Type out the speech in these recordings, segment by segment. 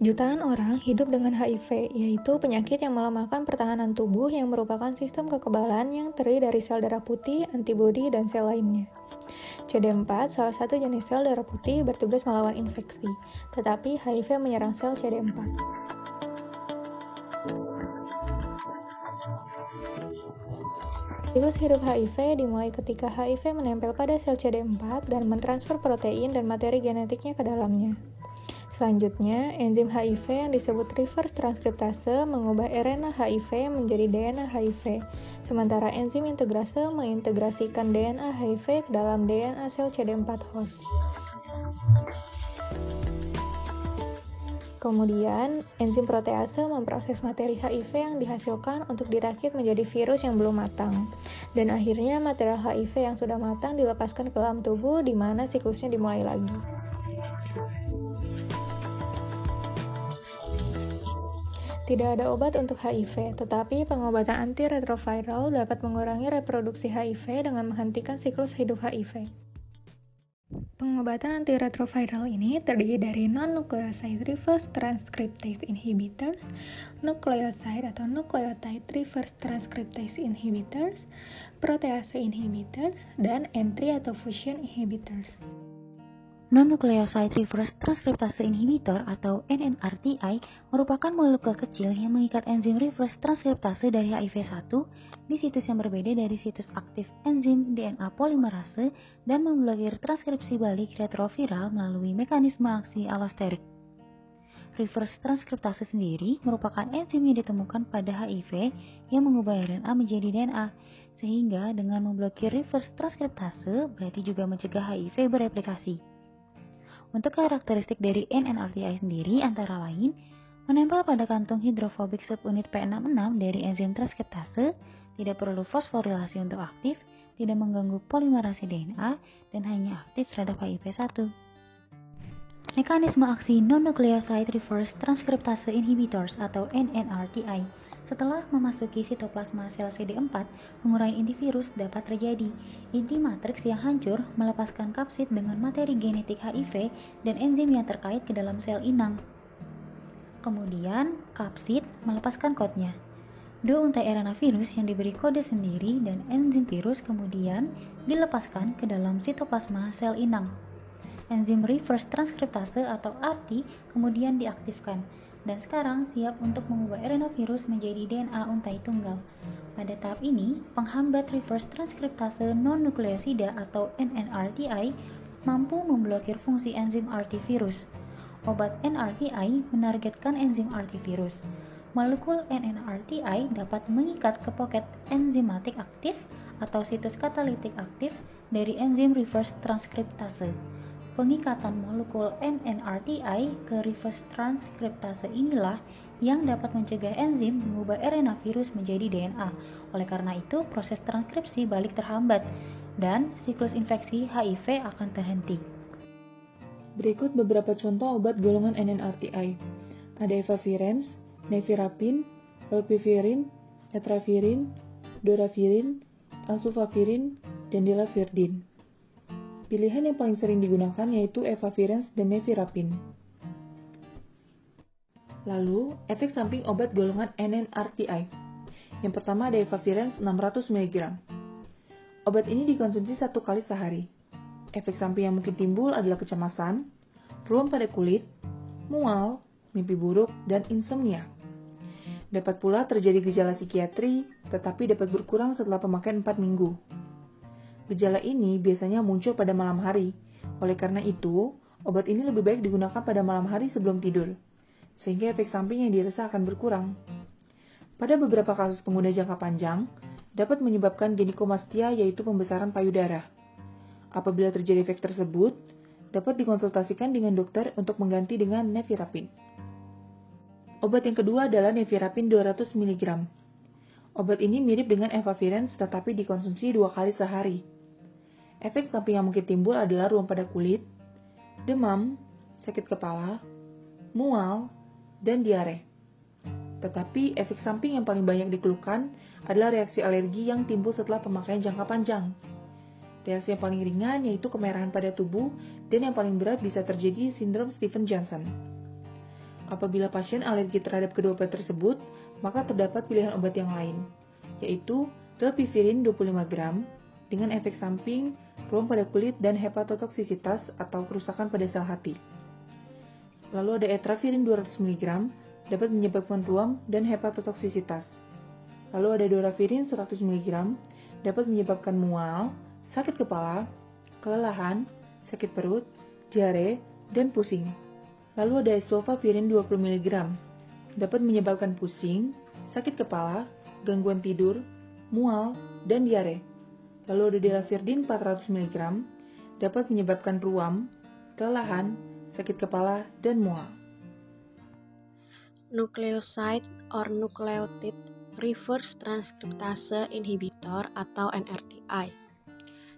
Jutaan orang hidup dengan HIV, yaitu penyakit yang melemahkan pertahanan tubuh yang merupakan sistem kekebalan yang terdiri dari sel darah putih, antibodi, dan sel lainnya. CD4, salah satu jenis sel darah putih, bertugas melawan infeksi, tetapi HIV menyerang sel CD4. Siklus hidup HIV dimulai ketika HIV menempel pada sel CD4 dan mentransfer protein dan materi genetiknya ke dalamnya. Selanjutnya, enzim HIV yang disebut reverse transkriptase mengubah RNA HIV menjadi DNA HIV, sementara enzim integrase mengintegrasikan DNA HIV ke dalam DNA sel CD4 host. Kemudian, enzim protease memproses materi HIV yang dihasilkan untuk dirakit menjadi virus yang belum matang. Dan akhirnya material HIV yang sudah matang dilepaskan ke dalam tubuh di mana siklusnya dimulai lagi. Tidak ada obat untuk HIV, tetapi pengobatan antiretroviral dapat mengurangi reproduksi HIV dengan menghentikan siklus hidup HIV. Pengobatan antiretroviral ini terdiri dari non-nucleoside reverse transcriptase inhibitors, nukleoside atau nucleotide reverse transcriptase inhibitors, protease inhibitors, dan entry atau fusion inhibitors. Non-nucleoside reverse transkriptase inhibitor atau NNRTI merupakan molekul kecil yang mengikat enzim reverse transkriptase dari HIV1 di situs yang berbeda dari situs aktif enzim DNA polimerase dan memblokir transkripsi balik retroviral melalui mekanisme aksi allosterik. Reverse transkriptase sendiri merupakan enzim yang ditemukan pada HIV yang mengubah RNA menjadi DNA, sehingga dengan memblokir reverse transkriptase berarti juga mencegah HIV bereplikasi. Untuk karakteristik dari NNRTI sendiri antara lain, menempel pada kantung hidrofobik subunit P66 dari enzim transkriptase, tidak perlu fosforilasi untuk aktif, tidak mengganggu polimerase DNA, dan hanya aktif terhadap HIV1. Mekanisme aksi non-nucleoside reverse transkriptase inhibitors atau NNRTI. Setelah memasuki sitoplasma sel CD4, penguraian inti virus dapat terjadi. Inti matriks yang hancur melepaskan kapsid dengan materi genetik HIV dan enzim yang terkait ke dalam sel inang. Kemudian, kapsid melepaskan kodnya. Dua untai RNA virus yang diberi kode sendiri dan enzim virus kemudian dilepaskan ke dalam sitoplasma sel inang. Enzim reverse transkriptase atau RT kemudian diaktifkan dan sekarang siap untuk mengubah RNA virus menjadi DNA untai tunggal. Pada tahap ini, penghambat reverse transkriptase non-nukleosida atau NNRTI mampu memblokir fungsi enzim RT virus. Obat NRTI menargetkan enzim RT virus. Molekul NNRTI dapat mengikat ke pocket enzimatik aktif atau situs katalitik aktif dari enzim reverse transkriptase. Pengikatan molekul NNRTI ke reverse transkriptase inilah yang dapat mencegah enzim mengubah RNA virus menjadi DNA. Oleh karena itu, proses transkripsi balik terhambat dan siklus infeksi HIV akan terhenti. Berikut beberapa contoh obat golongan NNRTI. Ada efavirenz, nevirapin, rilpivirine, etravirine, doravirine, azufavirine, dan delafirdin. Pilihan yang paling sering digunakan yaitu efavirenz dan nevirapin. Lalu, efek samping obat golongan NNRTI. Yang pertama ada efavirenz 600 mg. Obat ini dikonsumsi 1 kali sehari. Efek samping yang mungkin timbul adalah kecemasan, ruam pada kulit, mual, mimpi buruk, dan insomnia. Dapat pula terjadi gejala psikiatri, tetapi dapat berkurang setelah pemakaian 4 minggu. Gejala ini biasanya muncul pada malam hari. Oleh karena itu, obat ini lebih baik digunakan pada malam hari sebelum tidur, sehingga efek samping yang dirasa akan berkurang. Pada beberapa kasus pengguna jangka panjang, dapat menyebabkan ginikomastia yaitu pembesaran payudara. Apabila terjadi efek tersebut, dapat dikonsultasikan dengan dokter untuk mengganti dengan nevirapin. Obat yang kedua adalah nevirapin 200 mg. Obat ini mirip dengan efavirenz tetapi dikonsumsi 2 kali sehari. Efek samping yang mungkin timbul adalah ruam pada kulit, demam, sakit kepala, mual, dan diare. Tetapi efek samping yang paling banyak dikeluhkan adalah reaksi alergi yang timbul setelah pemakaian jangka panjang. Reaksi yang paling ringan yaitu kemerahan pada tubuh dan yang paling berat bisa terjadi sindrom Stevens-Johnson. Apabila pasien alergi terhadap kedua obat tersebut, maka terdapat pilihan obat yang lain, yaitu dalpivirin 25 gram dengan efek samping ruam pada kulit dan hepatotoksisitas atau kerusakan pada sel hati. Lalu ada etravirin 200 mg dapat menyebabkan ruam dan hepatotoksisitas. Lalu ada doravirin 100 mg dapat menyebabkan mual, sakit kepala, kelelahan, sakit perut, diare, dan pusing. Lalu ada esoflavirin 20 mg, dapat menyebabkan pusing, sakit kepala, gangguan tidur, mual, dan diare. Lalu ada delafirdin 400 mg, dapat menyebabkan ruam, kelelahan, sakit kepala, dan mual. Nucleoside or nucleotide reverse transkriptase inhibitor atau NRTI.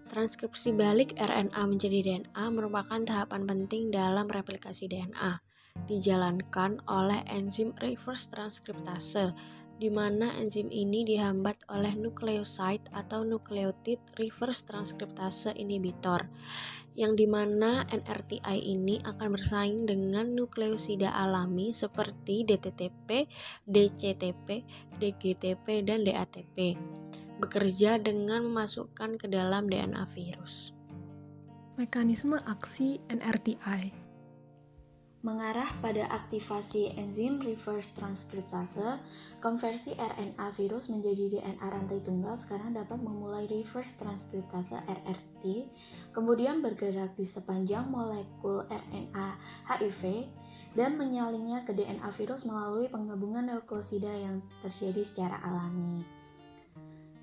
Transkripsi balik RNA menjadi DNA merupakan tahapan penting dalam replikasi DNA, dijalankan oleh enzim reverse transkriptase, di mana enzim ini dihambat oleh nukleoside atau nucleotide reverse transkriptase inhibitor, yang dimana NRTI ini akan bersaing dengan nukleosida alami seperti DTTP, DCTP, DGTP, dan DATP, bekerja dengan memasukkan ke dalam DNA virus. Mekanisme aksi NRTI mengarah pada aktivasi enzim reverse transkriptase, konversi RNA virus menjadi DNA rantai tunggal sekarang dapat memulai reverse transkriptase RRT, kemudian bergerak di sepanjang molekul RNA HIV dan menyalingnya ke DNA virus melalui penggabungan nukleosida yang terjadi secara alami.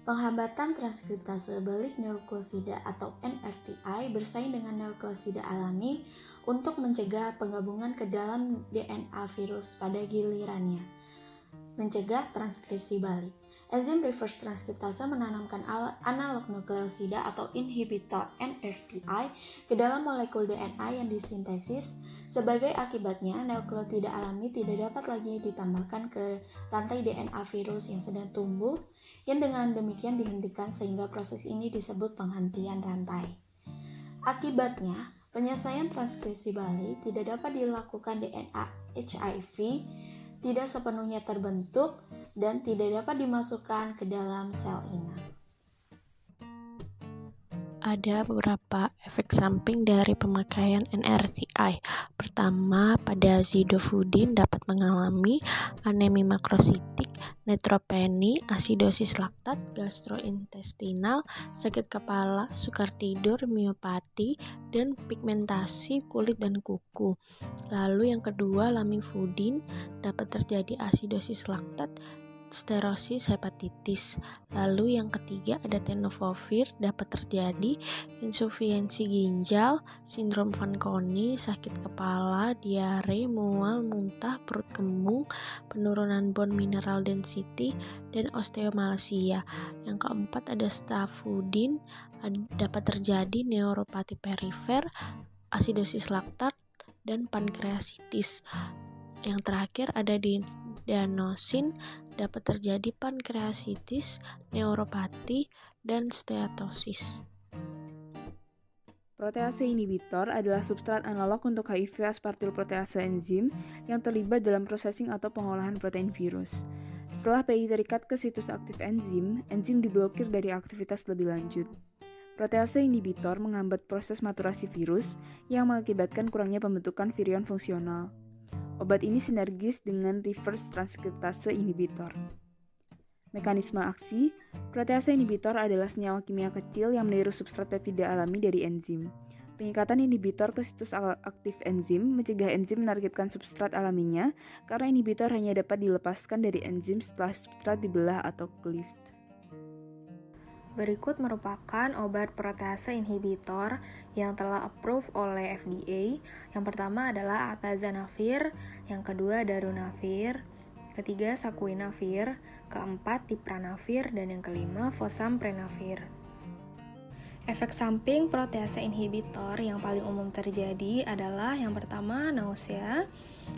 Penghambatan transkriptase balik nukleosida atau NRTI bersaing dengan nukleosida alami untuk mencegah penggabungan ke dalam DNA virus pada gilirannya, mencegah transkripsi balik. Enzim reverse transkriptase menanamkan analog nukleosida atau inhibitor NRTI ke dalam molekul DNA yang disintesis. Sebagai akibatnya, nukleotida alami tidak dapat lagi ditambahkan ke rantai DNA virus yang sedang tumbuh, yang dengan demikian dihentikan sehingga proses ini disebut penghentian rantai. Akibatnya, penyelesaian transkripsi balik tidak dapat dilakukan DNA HIV, tidak sepenuhnya terbentuk, dan tidak dapat dimasukkan ke dalam sel inang. Ada beberapa efek samping dari pemakaian NRTI. Pertama, pada zidofudin dapat mengalami anemi makrositik, neutropeni, asidosis laktat, gastrointestinal, sakit kepala, sukar tidur, miopati, dan pigmentasi kulit dan kuku. Lalu yang kedua, lamivudin dapat terjadi asidosis laktat, sterosis hepatitis. Lalu yang ketiga ada tenofovir, dapat terjadi insufiensi ginjal, sindrom Fanconi, sakit kepala, diare, mual, muntah, perut kembung, penurunan bone mineral density, dan osteomalacia. Yang keempat ada stafudin, dapat terjadi neuropati perifer, asidosis laktat, dan pankreasitis. Yang terakhir ada dianosin, dapat terjadi pankreasitis, neuropati, dan steatosis. Protease inhibitor adalah substrat analog untuk HIV aspartyl protease enzim yang terlibat dalam processing atau pengolahan protein virus. Setelah PI terikat ke situs aktif enzim diblokir dari aktivitas lebih lanjut. Protease inhibitor menghambat proses maturasi virus yang mengakibatkan kurangnya pembentukan virion fungsional. Obat ini sinergis dengan reverse transkriptase inhibitor. Mekanisme aksi, protease inhibitor adalah senyawa kimia kecil yang meniru substrat peptida alami dari enzim. Pengikatan inhibitor ke situs aktif enzim mencegah enzim menargetkan substrat alaminya karena inhibitor hanya dapat dilepaskan dari enzim setelah substrat dibelah atau cleaved. Berikut merupakan obat protease inhibitor yang telah approved oleh FDA. Yang pertama adalah atazanavir, yang kedua darunavir, ketiga sakuinavir, keempat tipranavir, dan yang kelima fosamprenavir. Efek samping protease inhibitor yang paling umum terjadi adalah yang pertama nausea,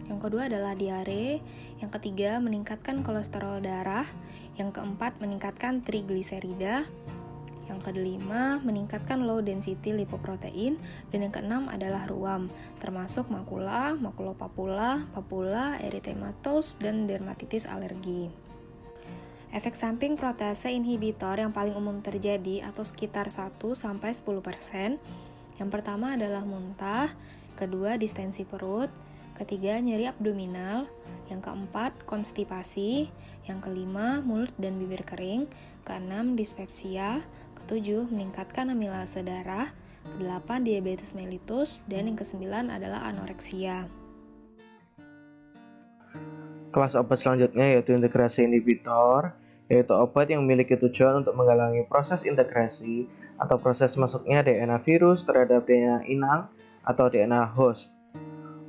yang kedua adalah diare, yang ketiga meningkatkan kolesterol darah, yang keempat meningkatkan trigliserida, Yang kelima, meningkatkan low density lipoprotein. Dan yang keenam adalah ruam, termasuk makula, makulopapula, papula, erythematosus, dan dermatitis alergi. Efek samping protease inhibitor yang paling umum terjadi atau sekitar 1-10%. Yang pertama adalah muntah, kedua distensi perut, ketiga nyeri abdominal, yang keempat konstipasi, yang kelima mulut dan bibir kering, keenam dispepsia, ketujuh meningkatkan amilase darah, kedelapan diabetes mellitus, dan yang kesembilan adalah anoreksia. Kelas obat selanjutnya yaitu integrasi inhibitor, yaitu obat yang memiliki tujuan untuk menghalangi proses integrasi atau proses masuknya DNA virus terhadap DNA inang atau DNA host.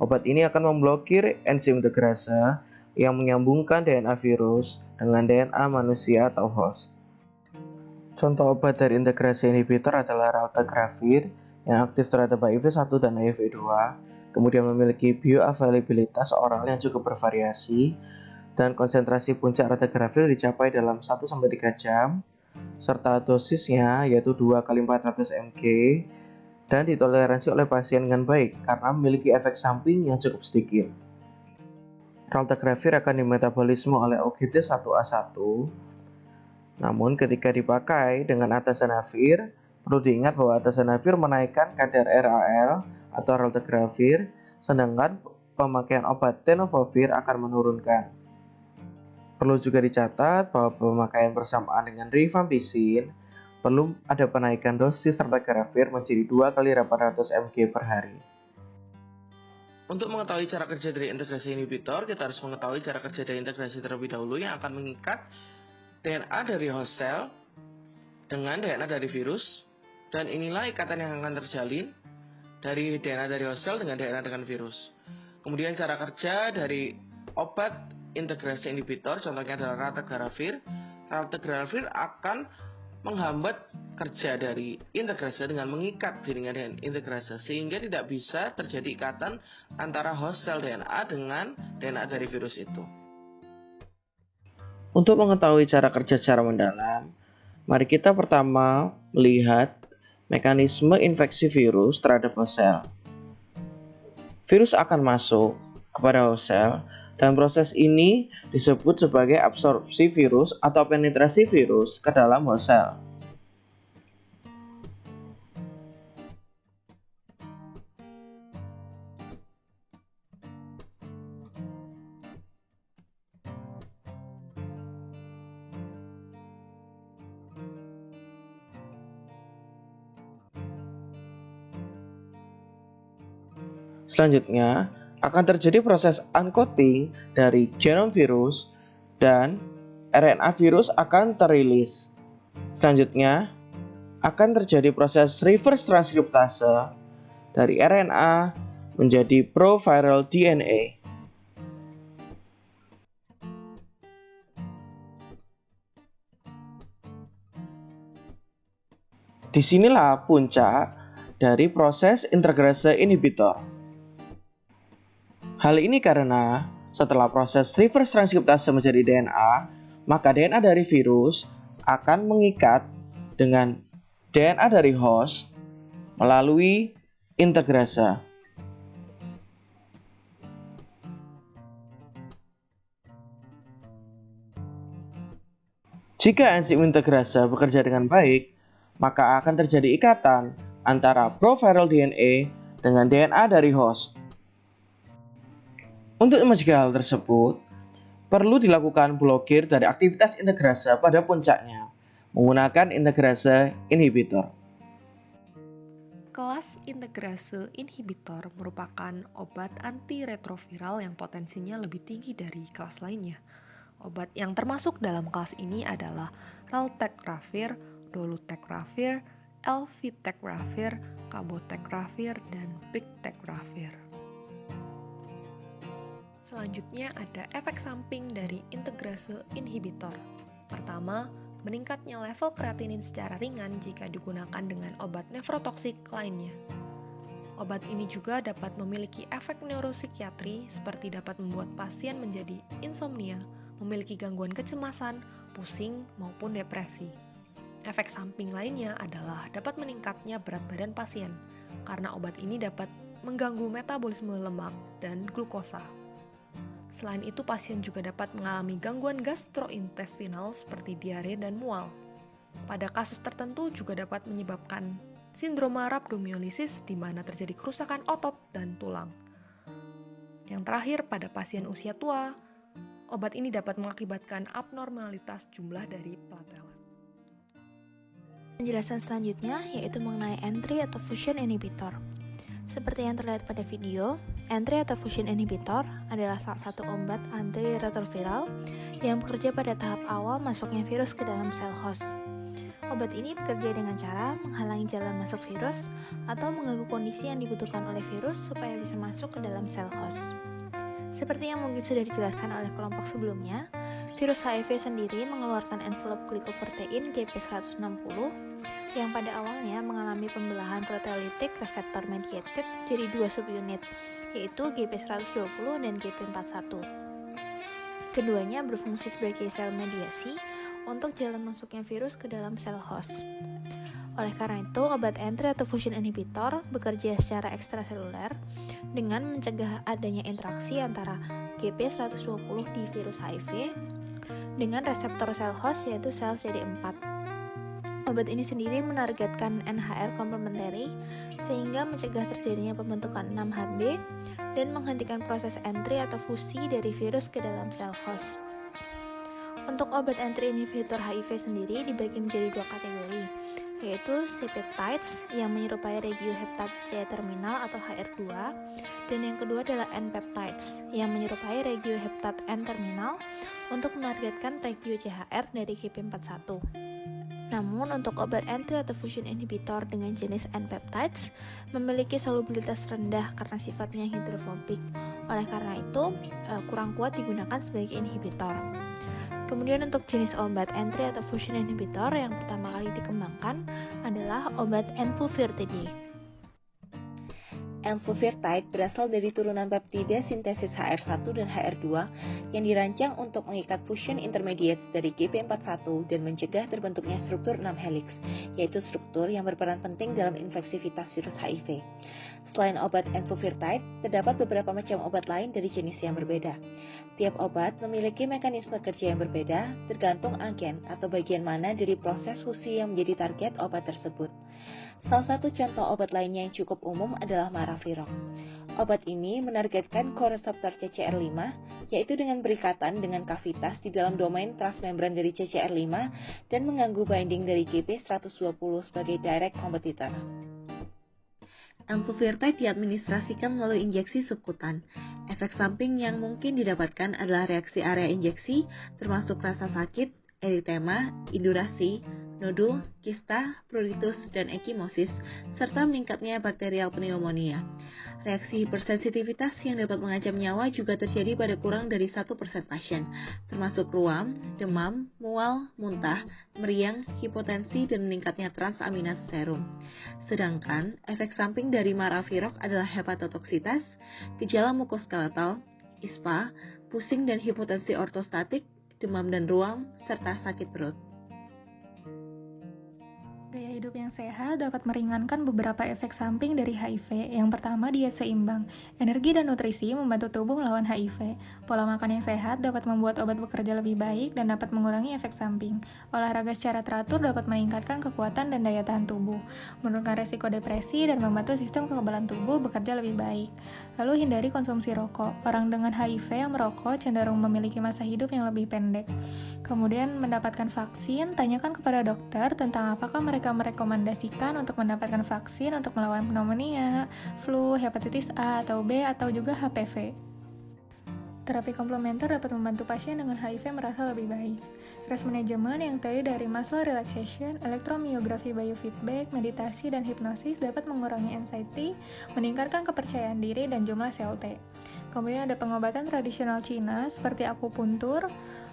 Obat ini akan memblokir enzim integrase yang menyambungkan DNA virus dengan DNA manusia atau host. Contoh obat dari integrasi inhibitor adalah raltegravir yang aktif terhadap HIV1 dan HIV2, kemudian memiliki bioavailabilitas oral yang cukup bervariasi, dan konsentrasi puncak raltegravir dicapai dalam 1-3 jam, serta dosisnya yaitu 2x400 mg, dan ditoleransi oleh pasien dengan baik karena memiliki efek samping yang cukup sedikit. Raltegravir akan dimetabolisme oleh OGD1A1, namun ketika dipakai dengan atazanavir, perlu diingat bahwa atazanavir menaikkan kadar RAL atau raltegravir, sedangkan pemakaian obat tenofovir akan menurunkan. Perlu juga dicatat bahwa pemakaian bersamaan dengan rifampicin perlu ada penaikan dosis raltegravir menjadi 2x800 mg per hari. Untuk mengetahui cara kerja dari integrasi inhibitor, kita harus mengetahui cara kerja dari integrasi terlebih dahulu yang akan mengikat DNA dari host cell dengan DNA dari virus, dan inilah ikatan yang akan terjalin dari DNA dari host cell dengan DNA dengan virus. Kemudian cara kerja dari obat integrasi inhibitor, contohnya adalah raltegravir. Raltegravir akan menghambat kerja dari integrase dengan mengikat dirinya dengan integrase, sehingga tidak bisa terjadi ikatan antara host cell DNA dengan DNA dari virus itu. Untuk mengetahui cara kerja secara mendalam, mari kita pertama melihat mekanisme infeksi virus terhadap host cell. Virus akan masuk kepada host cell, dan proses ini disebut sebagai absorpsi virus atau penetrasi virus ke dalam host cell. Selanjutnya, akan terjadi proses uncoating dari genom virus dan RNA virus akan terilis. Selanjutnya, akan terjadi proses reverse transkriptase dari RNA menjadi proviral DNA. Disinilah puncak dari proses integrase inhibitor. Hal ini karena setelah proses reverse transkriptase menjadi DNA, maka DNA dari virus akan mengikat dengan DNA dari host melalui integrase. Jika enzim integrase bekerja dengan baik, maka akan terjadi ikatan antara proviral DNA dengan DNA dari host. Untuk mencegah hal tersebut, perlu dilakukan blokir dari aktivitas integrase pada puncaknya menggunakan integrase inhibitor. Kelas integrase inhibitor merupakan obat antiretroviral yang potensinya lebih tinggi dari kelas lainnya. Obat yang termasuk dalam kelas ini adalah raltegravir, dolutegravir, elvitegravir, cabotegravir, dan bictegravir. Selanjutnya ada efek samping dari integrase inhibitor. Pertama, meningkatnya level kreatinin secara ringan jika digunakan dengan obat nefrotoksik lainnya. Obat ini juga dapat memiliki efek neuropsikiatri seperti dapat membuat pasien menjadi insomnia, memiliki gangguan kecemasan, pusing, maupun depresi. Efek samping lainnya adalah dapat meningkatnya berat badan pasien, karena obat ini dapat mengganggu metabolisme lemak dan glukosa. Selain itu, pasien juga dapat mengalami gangguan gastrointestinal seperti diare dan mual. Pada kasus tertentu juga dapat menyebabkan sindroma rhabdomyolysis di mana terjadi kerusakan otot dan tulang. Yang terakhir, pada pasien usia tua, obat ini dapat mengakibatkan abnormalitas jumlah dari platelet. Penjelasan selanjutnya yaitu mengenai entry atau fusion inhibitor. Seperti yang terlihat pada video, entry atau fusion inhibitor adalah salah satu obat antiretroviral yang bekerja pada tahap awal masuknya virus ke dalam sel host. Obat ini bekerja dengan cara menghalangi jalan masuk virus atau mengganggu kondisi yang dibutuhkan oleh virus supaya bisa masuk ke dalam sel host. Seperti yang mungkin sudah dijelaskan oleh kelompok sebelumnya, virus HIV sendiri mengeluarkan envelop glikoprotein GP160 yang pada awalnya mengalami pembelahan proteolitik reseptor mediated jadi dua subunit, yaitu GP120 dan GP41. Keduanya berfungsi sebagai sel mediasi untuk jalan masuknya virus ke dalam sel host. Oleh karena itu, obat entry atau fusion inhibitor bekerja secara ekstraseluler dengan mencegah adanya interaksi antara GP120 di virus HIV dengan reseptor sel host yaitu sel CD4. Obat ini sendiri menargetkan NHR komplementari sehingga mencegah terjadinya pembentukan 6-HB dan menghentikan proses entry atau fusi dari virus ke dalam sel host. Untuk obat entry inhibitor HIV sendiri dibagi menjadi dua kategori, yaitu C-peptides yang menyerupai regioheptat C terminal atau HR2, dan yang kedua adalah N-peptides yang menyerupai regioheptat N terminal untuk menargetkan regio-CHR dari GP41. Namun untuk obat entry atau fusion inhibitor dengan jenis N-peptides memiliki solubilitas rendah karena sifatnya hidrofobik. Oleh karena itu, kurang kuat digunakan sebagai inhibitor. Kemudian untuk jenis obat entry atau fusion inhibitor yang pertama kali dikembangkan adalah obat enfuvirtide. Enfuvirtide berasal dari turunan peptida sintesis HR1 dan HR2 yang dirancang untuk mengikat fusion intermediates dari GP41 dan mencegah terbentuknya struktur 6 helix, yaitu struktur yang berperan penting dalam infeksivitas virus HIV. Selain obat enfuvirtide, terdapat beberapa macam obat lain dari jenis yang berbeda. Tiap obat memiliki mekanisme kerja yang berbeda tergantung agen atau bagian mana dari proses fusi yang menjadi target obat tersebut. Salah satu contoh obat lainnya yang cukup umum adalah Maraviroc. Obat ini menargetkan koreseptor CCR5, yaitu dengan berikatan dengan kavitas di dalam domain transmembran dari CCR5 dan mengganggu binding dari GP120 sebagai direct competitor. Enfuvirtide diadministrasikan melalui injeksi subkutan. Efek samping yang mungkin didapatkan adalah reaksi area injeksi, termasuk rasa sakit, eritema, indurasi, nodul, kista, pruritus, dan ekimosis, serta meningkatnya bakterial pneumonia. Reaksi hipersensitivitas yang dapat mengancam nyawa juga terjadi pada kurang dari 1% pasien, termasuk ruam, demam, mual, muntah, meriang, hipotensi, dan meningkatnya transaminase serum. Sedangkan, efek samping dari Maraviroc adalah hepatotoksitas, gejala mukoskeletal, ISPA, pusing dan hipotensi ortostatik, demam dan ruam, serta sakit perut. Gaya hidup yang sehat dapat meringankan beberapa efek samping dari HIV. Yang pertama, diet seimbang. Energi dan nutrisi membantu tubuh melawan HIV. Pola makan yang sehat dapat membuat obat bekerja lebih baik dan dapat mengurangi efek samping. Olahraga secara teratur dapat meningkatkan kekuatan dan daya tahan tubuh, menurunkan resiko depresi, dan membantu sistem kekebalan tubuh bekerja lebih baik. Lalu hindari konsumsi rokok. Orang dengan HIV yang merokok cenderung memiliki masa hidup yang lebih pendek. Kemudian mendapatkan vaksin, tanyakan kepada dokter tentang apakah mereka merekomendasikan untuk mendapatkan vaksin untuk melawan pneumonia, flu, hepatitis A atau B, atau juga HPV. Terapi komplementer dapat membantu pasien dengan HIV merasa lebih baik. Stress management yang terdiri dari muscle relaxation, elektromyografi biofeedback, meditasi, dan hipnosis dapat mengurangi anxiety, meningkatkan kepercayaan diri, dan jumlah sel T. Kemudian ada pengobatan tradisional Cina seperti akupuntur,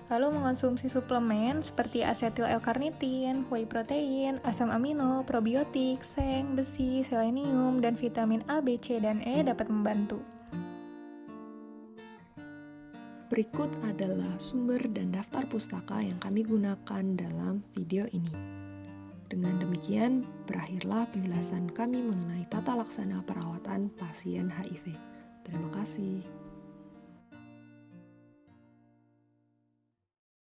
lalu mengonsumsi suplemen seperti asetil L-karnitin, whey protein, asam amino, probiotik, seng, besi, selenium, dan vitamin A, B, C, dan E dapat membantu. Berikut adalah sumber dan daftar pustaka yang kami gunakan dalam video ini. Dengan demikian, berakhirlah penjelasan kami mengenai tata laksana perawatan pasien HIV. Terima kasih.